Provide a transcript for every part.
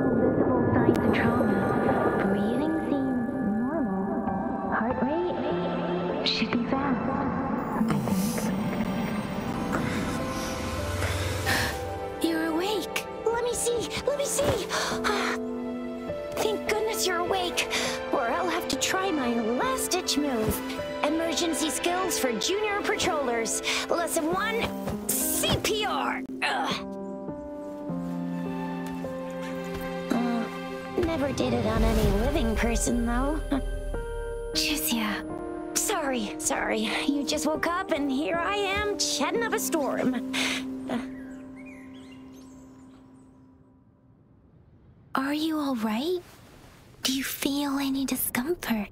visible signs of trauma. Breathing seems normal. Heart rate should be fast, I think. You're awake. Let me see. Let me see. Thank goodness you're awake, or I'll have to try my last-ditch move. Emergency skills for junior patrollers. Lesson 1, CPR. Never did it on any living person, though. Jusia. Sorry. You just woke up, and here I am, chatting up a storm. Are you all right? Do you feel any discomfort?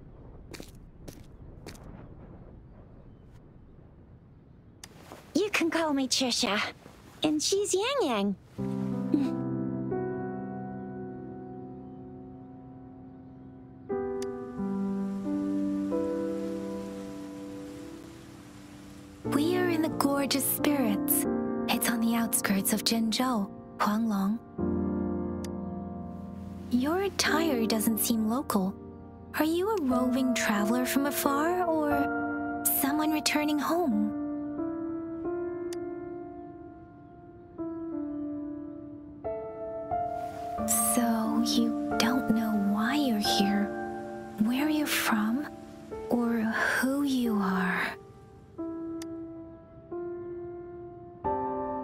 You can call me Trisha, and she's Yang Yang. We are in the Gorgeous Spirits. It's on the outskirts of Zhenzhou, Huanglong. Your attire doesn't seem local. Are you a roving traveler from afar, or someone returning home? So, you don't know why you're here, where you're from, or who you are.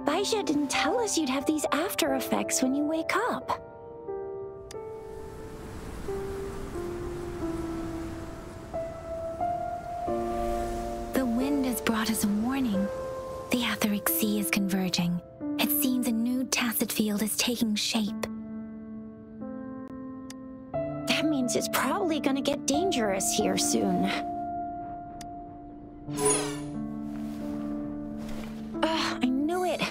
Baisha didn't tell us you'd have these after effects when you wake up. The wind has brought us a warning. The Etheric Sea is converging. It seems a new tacit field is taking shape. That means it's probably gonna get dangerous here soon. I knew it.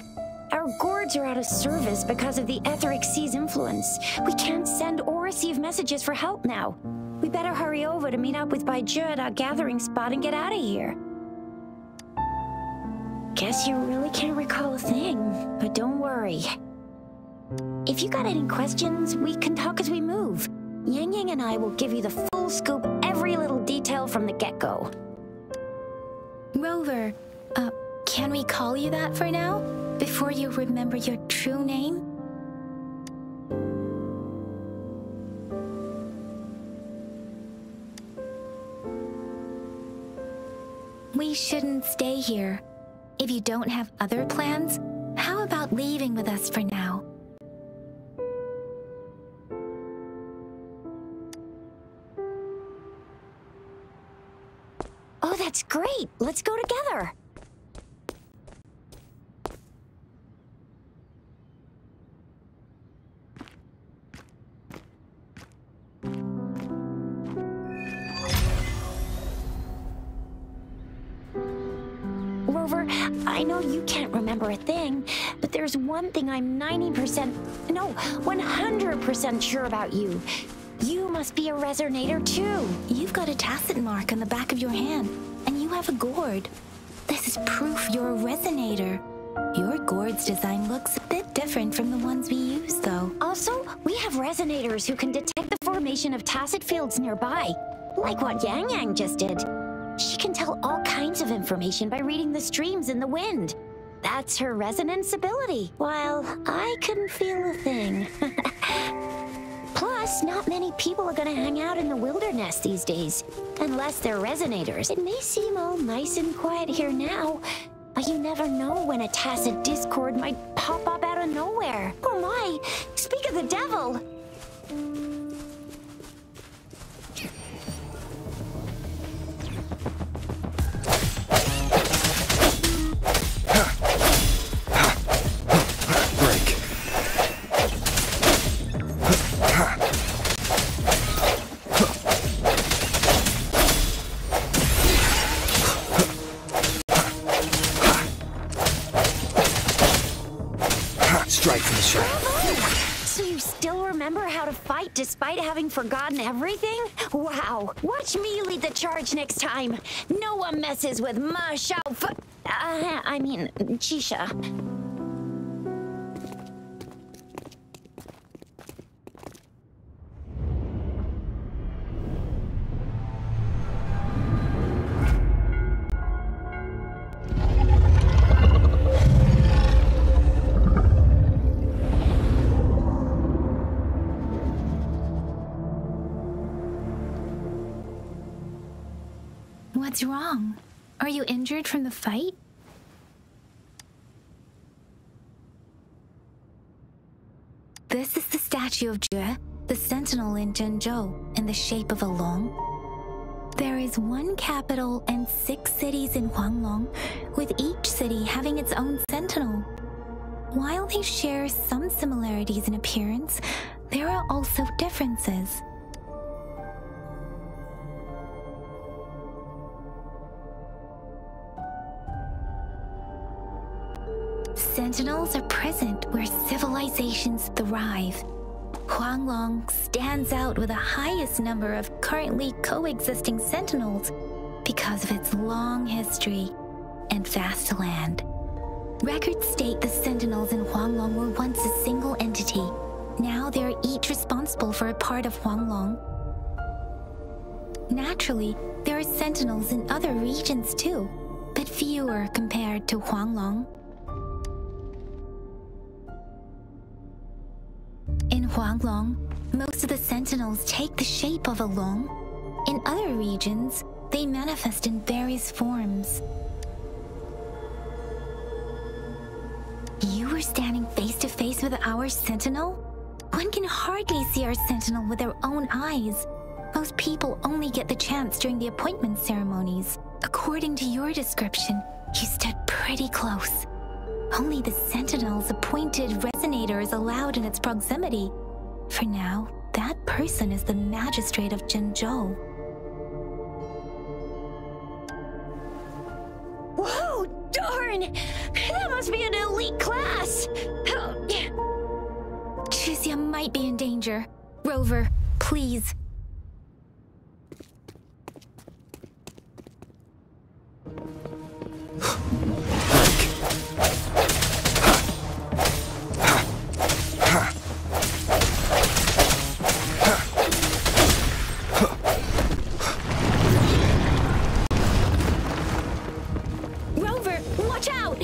Our gourds are out of service because of the Etheric Sea's influence. We can't send or receive messages for help now. We better hurry over to meet up with Baiju at our gathering spot and get out of here. Guess you really can't recall a thing, but don't worry. If you got any questions, we can talk as we move. Yang Yang and I will give you the full scoop, every little detail from the get-go. Rover, can we call you that for now? Before you remember your true name? We shouldn't stay here. If you don't have other plans, how about leaving with us for now? Oh, that's great! Let's go together! Rover, I know you can't remember a thing, but there's one thing I'm 100% sure about you. You must be a resonator too. You've got a tacit mark on the back of your hand, and you have a gourd. This is proof you're a resonator. Your gourd's design looks a bit different from the ones we use, though. Also, we have resonators who can detect the formation of tacit fields nearby, like what Yang Yang just did. She can tell all kinds of information by reading the streams in the wind. That's her resonance ability, while I couldn't feel a thing. Plus, not many people are gonna hang out in the wilderness these days, unless they're resonators. It may seem all nice and quiet here now, but you never know when a tacit discord might pop up out of nowhere. Oh my, speak of the devil! Despite having forgotten everything? Wow. Watch me lead the charge next time. No one messes with my Chisha. What's wrong? Are you injured from the fight? This is the statue of Jue, the sentinel in Zhenzhou, in the shape of a long. There is one capital and 6 cities in Huanglong, with each city having its own sentinel. While they share some similarities in appearance, there are also differences. Sentinels are present where civilizations thrive. Huanglong stands out with the highest number of currently coexisting sentinels because of its long history and vast land. Records state the sentinels in Huanglong were once a single entity. Now they are each responsible for a part of Huanglong. Naturally, there are sentinels in other regions too, but fewer compared to Huanglong. In Huanglong, most of the sentinels take the shape of a long. In other regions, they manifest in various forms. You were standing face to face with our sentinel? One can hardly see our sentinel with their own eyes. Most people only get the chance during the appointment ceremonies. According to your description, you stood pretty close. Only the sentinel's appointed resonator is allowed in its proximity. For now, that person is the magistrate of Zhenzhou. Whoa, darn! That must be an elite class! Chixia might be in danger. Rover, please. Rover, watch out!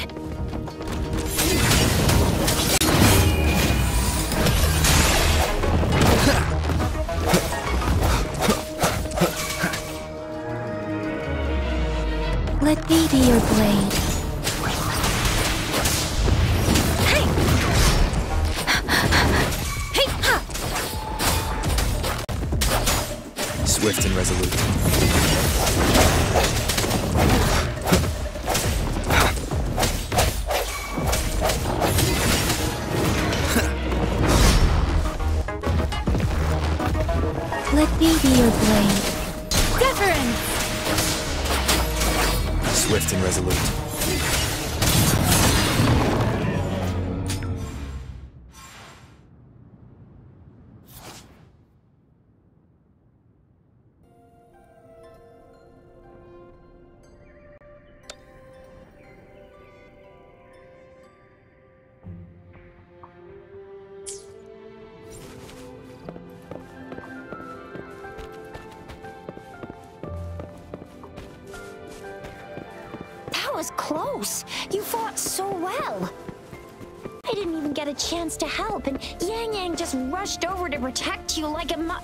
Let me be your blade. Hey! Hey! Ha! Swift and resolute. Let me be your blade. Deference! Swift and resolute. That was close. You fought so well. I didn't even get a chance to help, and Yang Yang just rushed over to protect you like a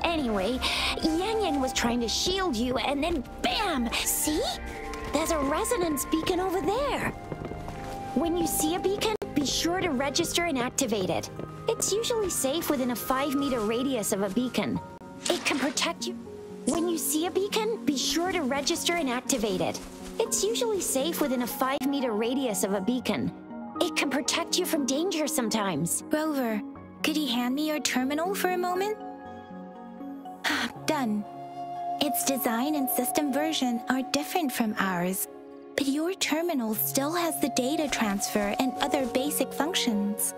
Anyway, Yang Yang was trying to shield you, and then bam! See? There's a resonance beacon over there. When you see a beacon, be sure to register and activate it. It's usually safe within a 5-meter radius of a beacon. It can protect you. When you see a beacon, be sure to register and activate it. It's usually safe within a 5-meter radius of a beacon. It can protect you from danger sometimes. Rover, could you hand me your terminal for a moment? Done. Its design and system version are different from ours, but your terminal still has the data transfer and other basic functions.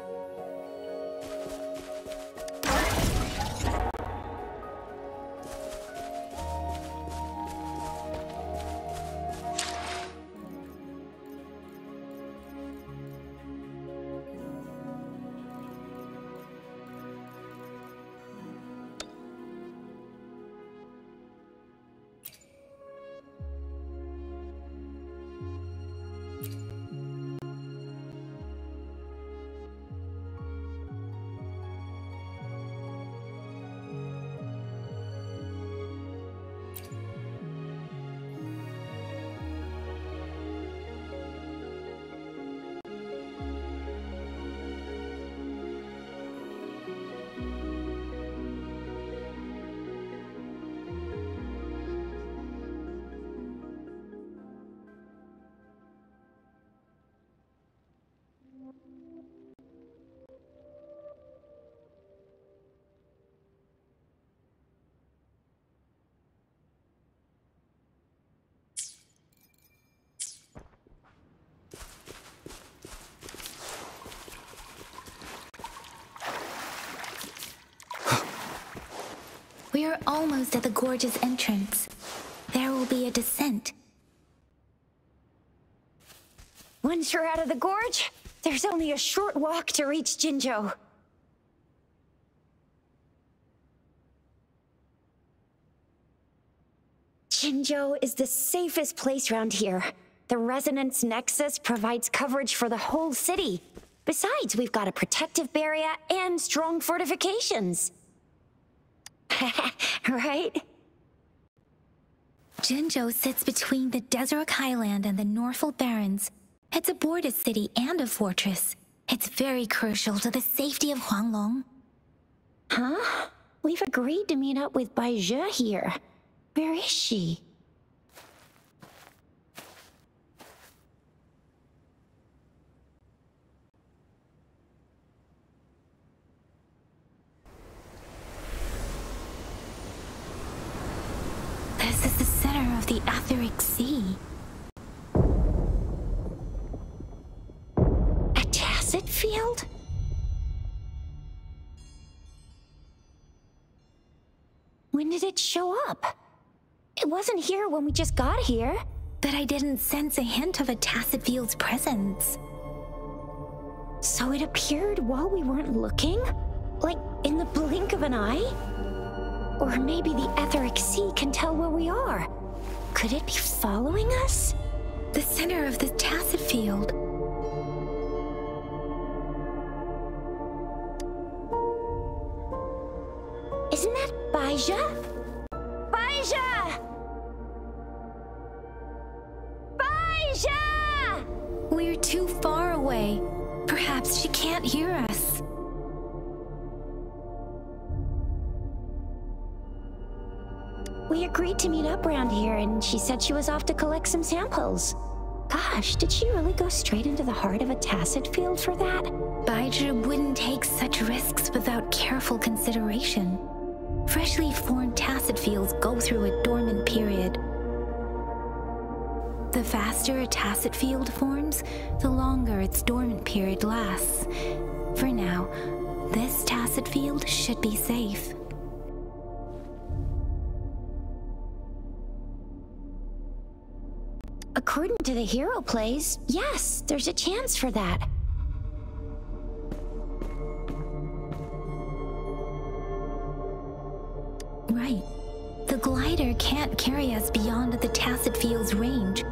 We are almost at the gorge's entrance. There will be a descent. Once you're out of the gorge, there's only a short walk to reach Jinzhou. Jinzhou is the safest place around here. The Resonance Nexus provides coverage for the whole city. Besides, we've got a protective barrier and strong fortifications. Right? Jinzhou sits between the Desert Highland and the Northful Barrens. It's a border city and a fortress. It's very crucial to the safety of Huanglong. Huh? We've agreed to meet up with Bai Zhe here. Where is she? This is the center of the Etheric Sea. A tacit field? When did it show up? It wasn't here when we just got here. But I didn't sense a hint of a tacit field's presence. So it appeared while we weren't looking? Like in the blink of an eye? Or maybe the Etheric Sea can tell where we are. Could it be following us? The center of the tacit field. Isn't that Bai Zhe? Bai Zhe! Bai Zhe! We're too far away. Perhaps she can't hear us. We agreed to meet up around here, and she said she was off to collect some samples. Gosh, did she really go straight into the heart of a tacit field for that? Bai Zhe wouldn't take such risks without careful consideration. Freshly formed tacit fields go through a dormant period. The faster a tacit field forms, the longer its dormant period lasts. For now, this tacit field should be safe. According to the hero plays, yes, there's a chance for that. Right. The glider can't carry us beyond the tacit field's range.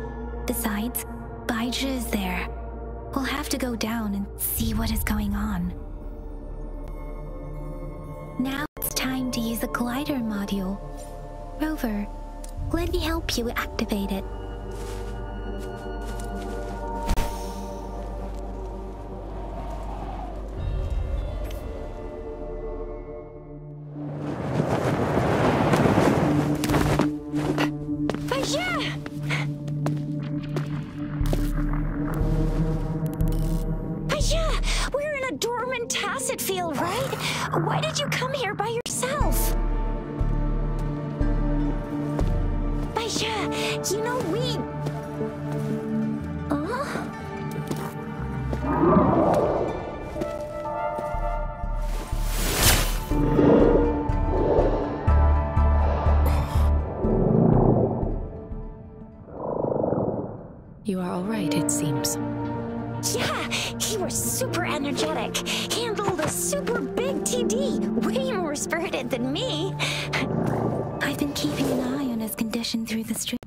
Besides, Bai Zhe is there. We'll have to go down and see what is going on. Now it's time to use the glider module. Rover, let me help you activate it. Why did you come here by yourself? Bai Zhe, you know we... You are all right, it seems. Yeah, he was super energetic. Handled a super big TD. Way more spirited than me. I've been keeping an eye on his condition through the stream.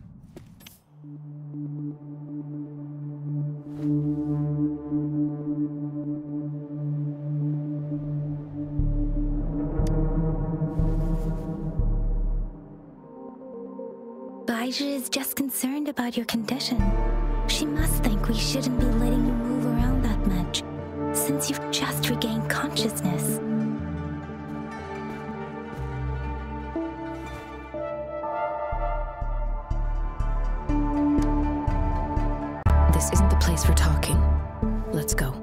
Bai Zhe is just concerned about your condition. She must think we shouldn't be letting you move around that much, since you've just regained consciousness. This isn't the place for talking. Let's go.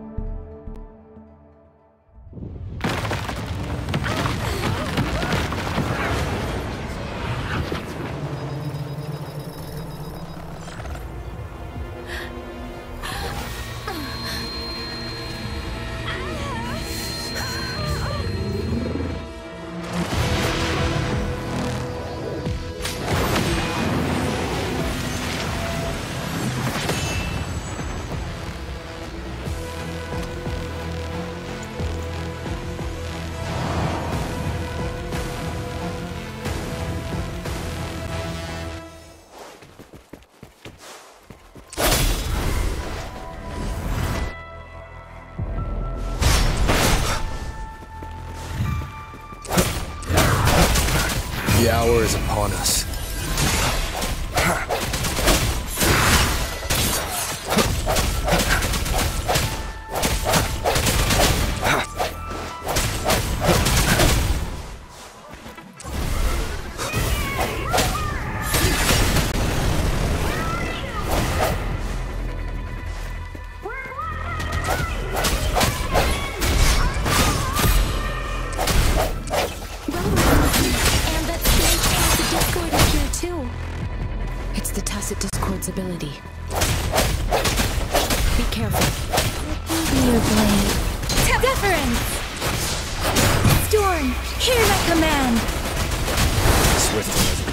The hour is upon us. Ability. Be careful. Your blade. Deference! Storm, hear my command! Swift and resolute.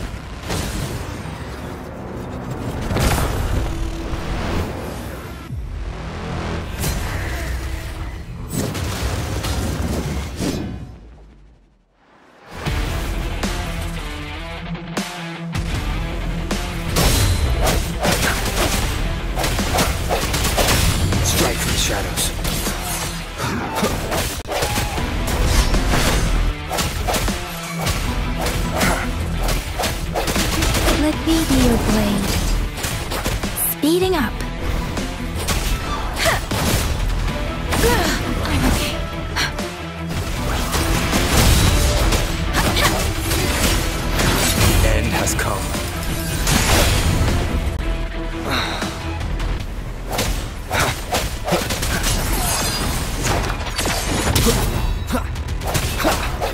Shadows. Let me be your blade. Speeding up. I'm okay. The end has come.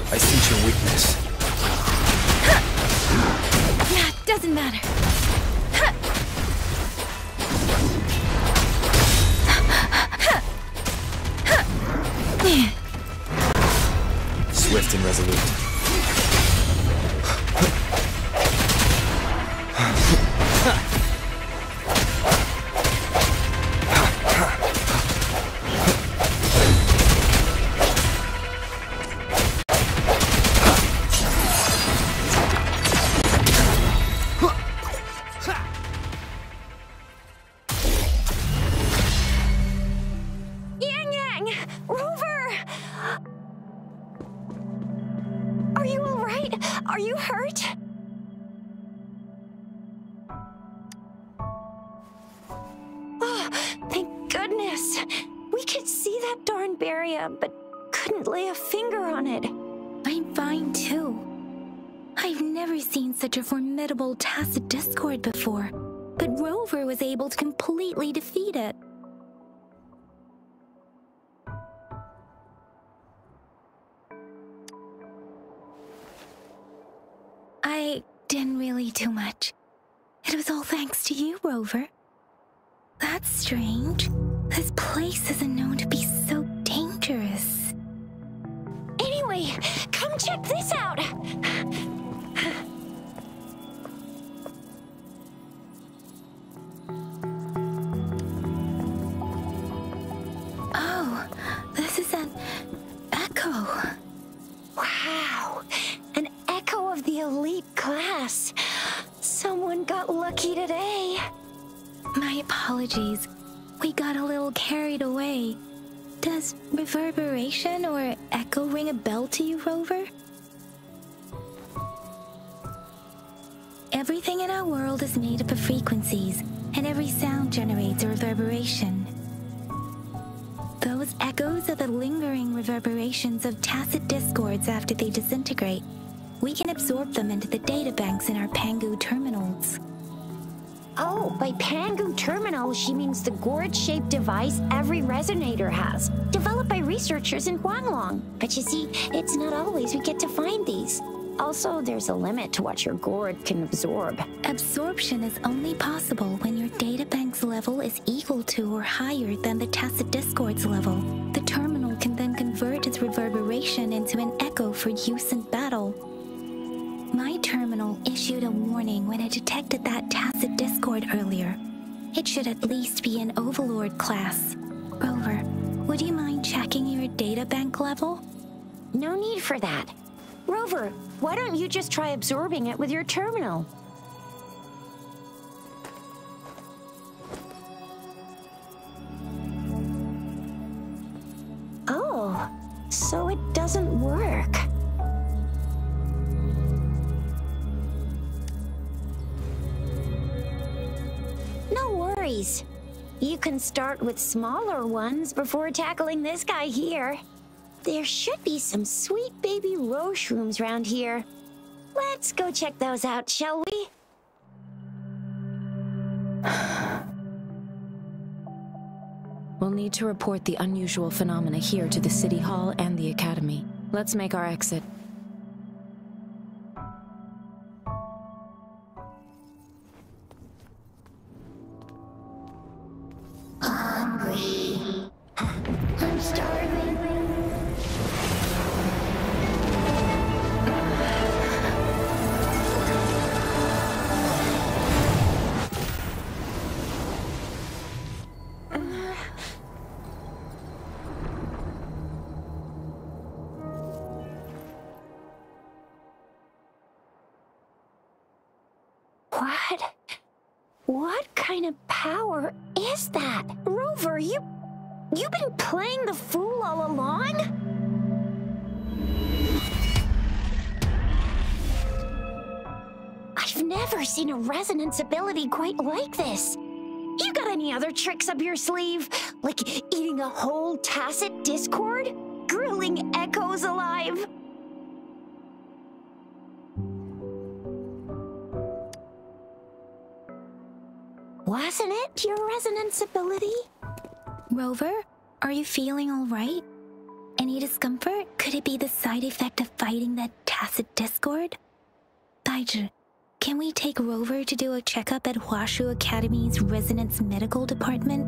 I sense your weakness. Yeah, doesn't matter. Swift and resolute. Are you all right? Are you hurt? Oh, thank goodness. We could see that darn barrier, but couldn't lay a finger on it. I'm fine too. I've never seen such a formidable tacit discord before, but Rover was able to completely defeat it. I didn't really do much. It was all thanks to you, Rover. That's strange. This place isn't known to be so dangerous. Anyway, come check this out. Oh, this is an echo. Wow, an echo of the elite class. Someone got lucky today. My apologies. We got a little carried away. Does reverberation or echo ring a bell to you, Rover? Everything in our world is made up of frequencies, and every sound generates a reverberation. Those echoes are the lingering reverberations of tacit discords after they disintegrate. We can absorb them into the databanks in our Pangu terminals. Oh, by Pangu terminal, she means the gourd-shaped device every resonator has, developed by researchers in Huanglong. But you see, it's not always we get to find these. Also, there's a limit to what your gourd can absorb. Absorption is only possible when your databank's level is equal to or higher than the tacit discord's level. The terminal can then convert its reverberation into an echo for use in battle. My terminal issued a warning when it detected that tacit discord earlier. It should at least be an Overlord class. Rover, would you mind checking your databank level? No need for that. Rover, why don't you just try absorbing it with your terminal? Oh, so it doesn't work. activities. You can start with smaller ones before tackling this guy here. There should be some sweet baby roshrooms around here. Let's go check those out, shall we? We'll need to report the unusual phenomena here to the City Hall and the Academy. Let's make our exit. Hungry. I'm starving. What kind of power is that? Rover, you've been playing the fool all along? I've never seen a resonance ability quite like this. You got any other tricks up your sleeve? Like eating a whole tacit discord? Grilling echoes alive? Wasn't it your resonance ability? Rover, are you feeling all right? Any discomfort? Could it be the side effect of fighting that tacit discord? Baizhi, can we take Rover to do a checkup at Huashu Academy's Resonance Medical Department?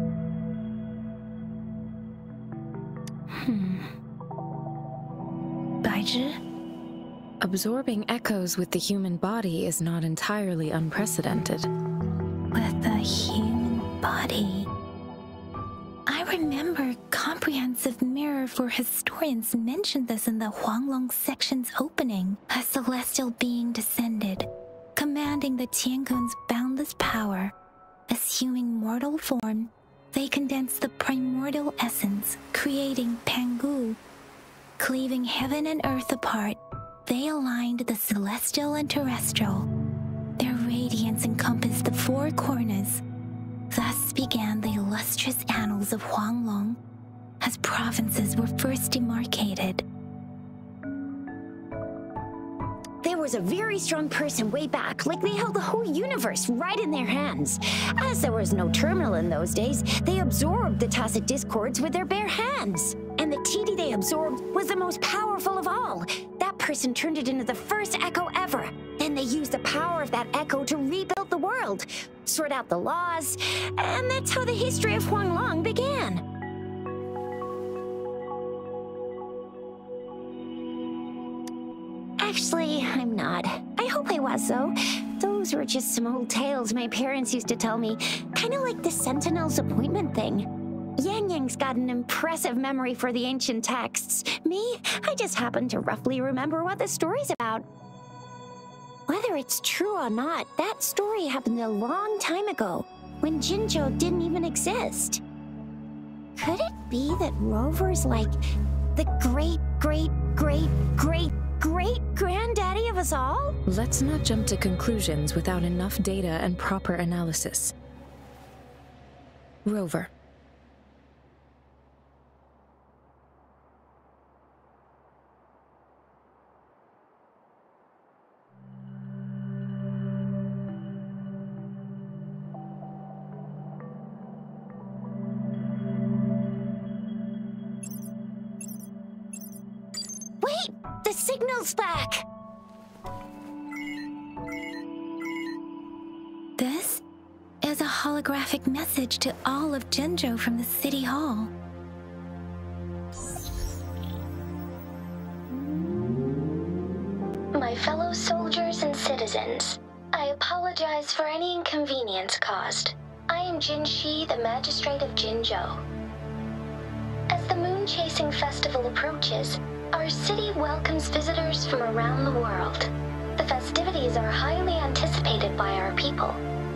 Baizhi? Absorbing echoes with the human body is not entirely unprecedented. With the human body. I remember Comprehensive Mirror for Historians mentioned this in the Huanglong section's opening. A celestial being descended, commanding the Tiankun's boundless power. Assuming mortal form, they condensed the primordial essence, creating Pangu. Cleaving heaven and earth apart, they aligned the celestial and terrestrial. Their radiance encompassed the four corners. Thus began the illustrious annals of Huanglong, as provinces were first demarcated. There was a very strong person way back, like they held the whole universe right in their hands. As there was no terminal in those days, they absorbed the tacit discords with their bare hands. And the TD they absorbed was the most powerful of all. That person turned it into the first echo ever. Then they used the power of that echo to rebuild the world, sort out the laws, and that's how the history of Huanglong began. Actually, I'm not. I hope I was, though. Those were just some old tales my parents used to tell me, kind of like the Sentinel's appointment thing. Yang Yang's got an impressive memory for the ancient texts. Me, I just happen to roughly remember what the story's about. Whether it's true or not, that story happened a long time ago, when Jinzhou didn't even exist. Could it be that Rover's like the great-great-great-great-granddaddy of us all? Let's not jump to conclusions without enough data and proper analysis. Rover. Wait! The signal's back! This is a holographic message to all of Jinzhou from the City Hall. My fellow soldiers and citizens, I apologize for any inconvenience caused. I am Jin Shi, the Magistrate of Jinzhou. As the Moon-Chasing Festival approaches, our city welcomes visitors from around the world. The festivities are highly anticipated by our people,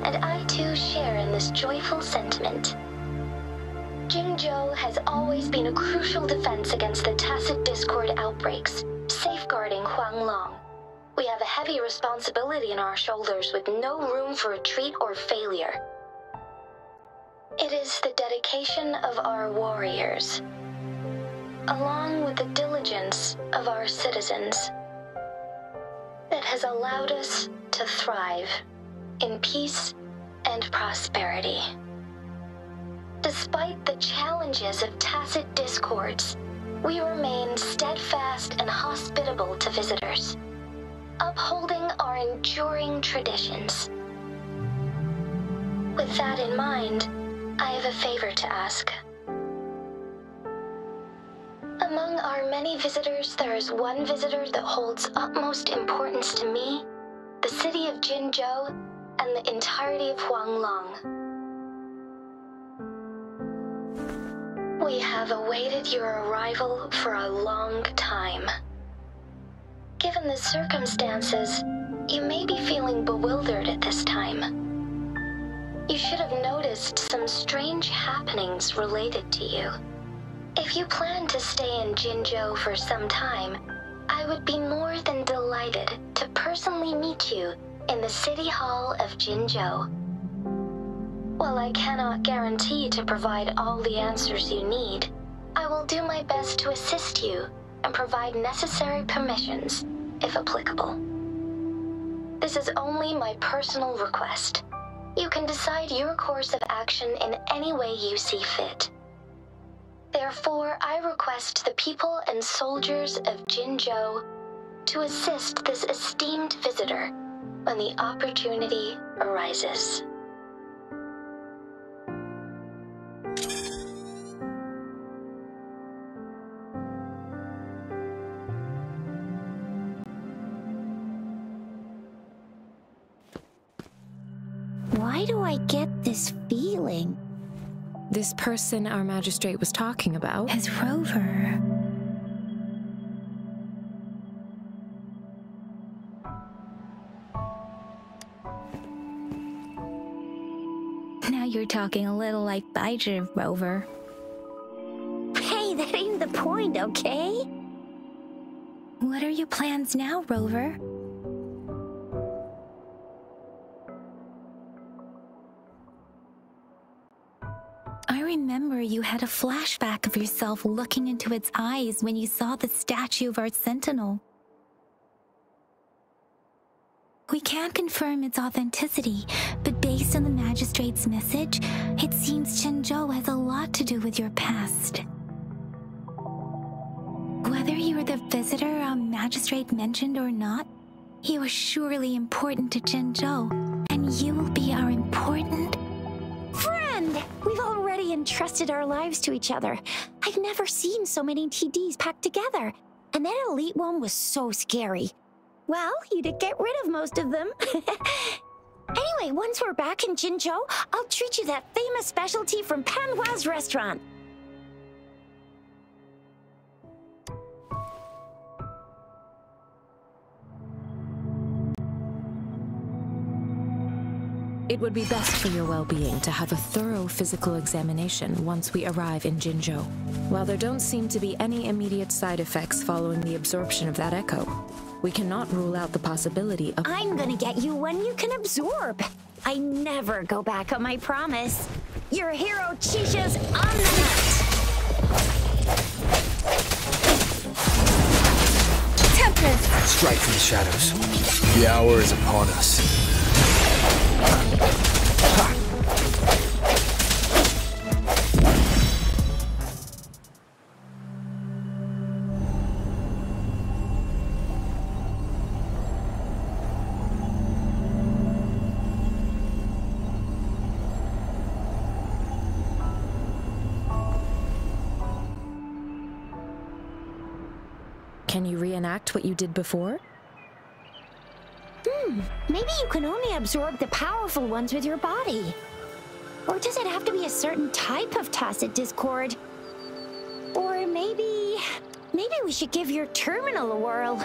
and I too share in this joyful sentiment. Jinzhou has always been a crucial defense against the tacit discord outbreaks, safeguarding Huanglong. We have a heavy responsibility on our shoulders with no room for retreat or failure. It is the dedication of our warriors, along with the diligence of our citizens, that has allowed us to thrive in peace and prosperity. Despite the challenges of tacit discords, we remain steadfast and hospitable to visitors, upholding our enduring traditions. With that in mind, I have a favor to ask. Among our many visitors, there is one visitor that holds utmost importance to me, the city of Jinzhou, and the entirety of Huanglong. We have awaited your arrival for a long time. Given the circumstances, you may be feeling bewildered at this time. You should have noticed some strange happenings related to you. If you plan to stay in Jinzhou for some time, I would be more than delighted to personally meet you in the City Hall of Jinzhou. While I cannot guarantee to provide all the answers you need, I will do my best to assist you and provide necessary permissions, if applicable. This is only my personal request. You can decide your course of action in any way you see fit. Therefore, I request the people and soldiers of Jinzhou to assist this esteemed visitor when the opportunity arises. Why do I get this feeling? This person our magistrate was talking about? As Rover. Now you're talking a little like Baizhi, Rover. Hey, that ain't the point, okay? What are your plans now, Rover? I remember you had a flashback of yourself looking into its eyes when you saw the statue of our sentinel. We can't confirm its authenticity, but based on the magistrate's message, it seems Jinzhou has a lot to do with your past. Whether you were the visitor our magistrate mentioned or not, you are surely important to Jinzhou, and you will be our important friend! We've already entrusted our lives to each other. I've never seen so many TDs packed together, and that elite one was so scary. Well, you did get rid of most of them. Anyway, once we're back in Jinzhou, I'll treat you that famous specialty from Panhua's restaurant. It would be best for your well-being to have a thorough physical examination once we arrive in Jinzhou. While there don't seem to be any immediate side effects following the absorption of that echo, we cannot rule out the possibility of— I'm gonna get you one you can absorb. I never go back on my promise. Your hero Chisha's on the net. Tempest! Strike from the shadows. The hour is upon us. Can you reenact what you did before? Maybe you can only absorb the powerful ones with your body. Or does it have to be a certain type of tacit discord? Or maybe we should give your terminal a whirl.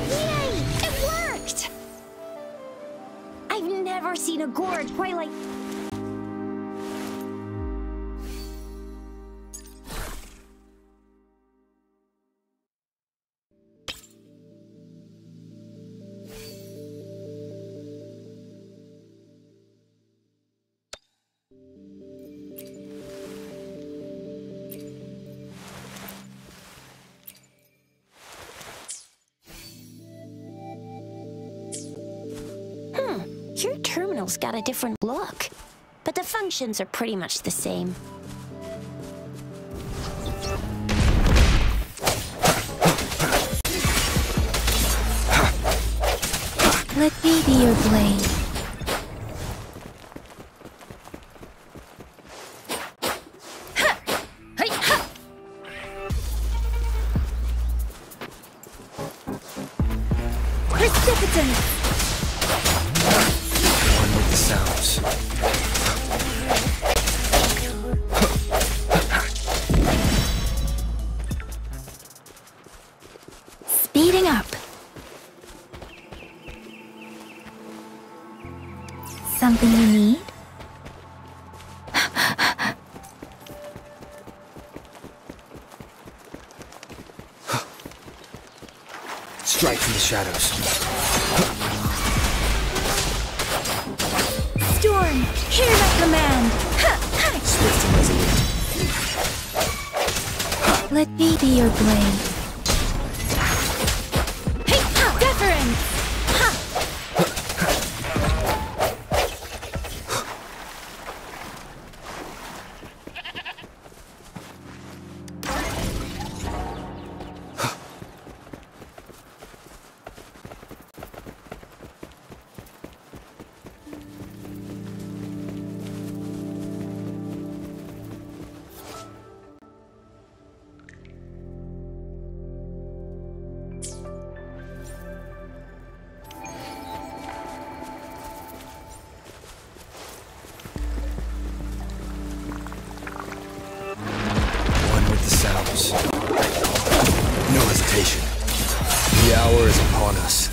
Yay! It worked! I've never seen a gorge quite like... sentinel's got a different look, but the functions are pretty much the same. Let me be your blade. Precipitant! One with the sounds. Speeding up. Something you need? Strike from the shadows. Storm, hear my command! Swift and resolute. Let me be your blade. Hey, deference! No hesitation. The hour is upon us.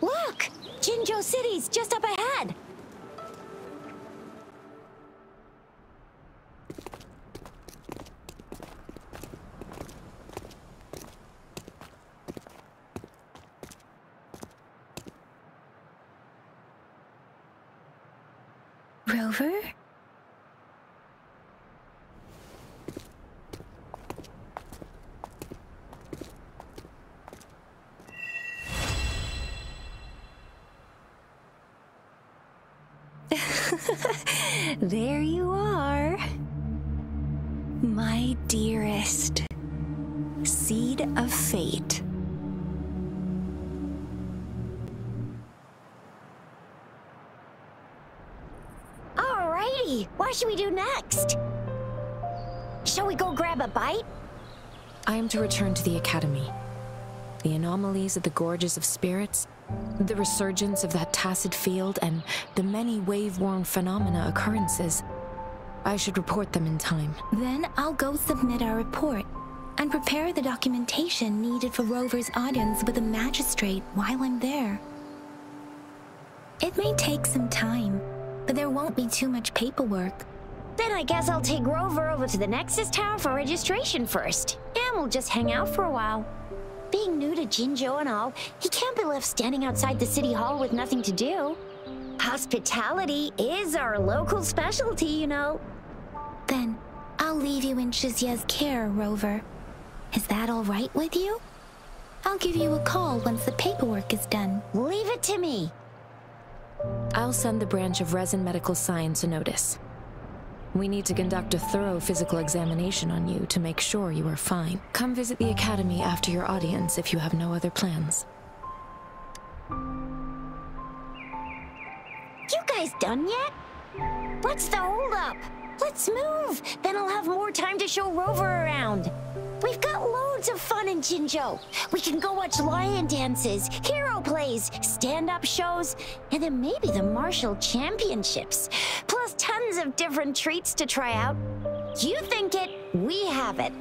Look! Jinzhou City's just up ahead! Rover? There you are. My dearest. Seed of fate. Alrighty, what should we do next? Shall we go grab a bite? I am to return to the Academy. The anomalies of the Gorges of Spirits, the resurgence of that tacit field, and the many wave-worn phenomena occurrences. I should report them in time. Then I'll go submit our report and prepare the documentation needed for Rover's audience with the magistrate while I'm there. It may take some time, but there won't be too much paperwork. Then I guess I'll take Rover over to the Nexus Tower for registration first, and we'll just hang out for a while. Being new to Jinzhou and all, he can't be left standing outside the city hall with nothing to do. Hospitality is our local specialty, you know. Then I'll leave you in Shizye's care, Rover. Is that all right with you? I'll give you a call once the paperwork is done. Leave it to me. I'll send the branch of Resin Medical Science a notice. We need to conduct a thorough physical examination on you to make sure you are fine. Come visit the Academy after your audience if you have no other plans. You guys done yet? What's the holdup? Let's move! Then I'll have more time to show Rover around. We've got loads of fun in Jinzhou. We can go watch lion dances, hero plays, stand-up shows, and then maybe the martial championships. Plus tons of different treats to try out. You think it, we have it.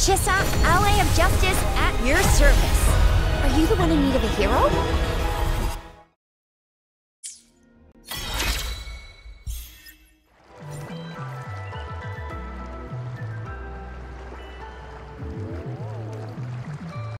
Chissa, Ally of Justice, at your service. Are you the one in need of a hero?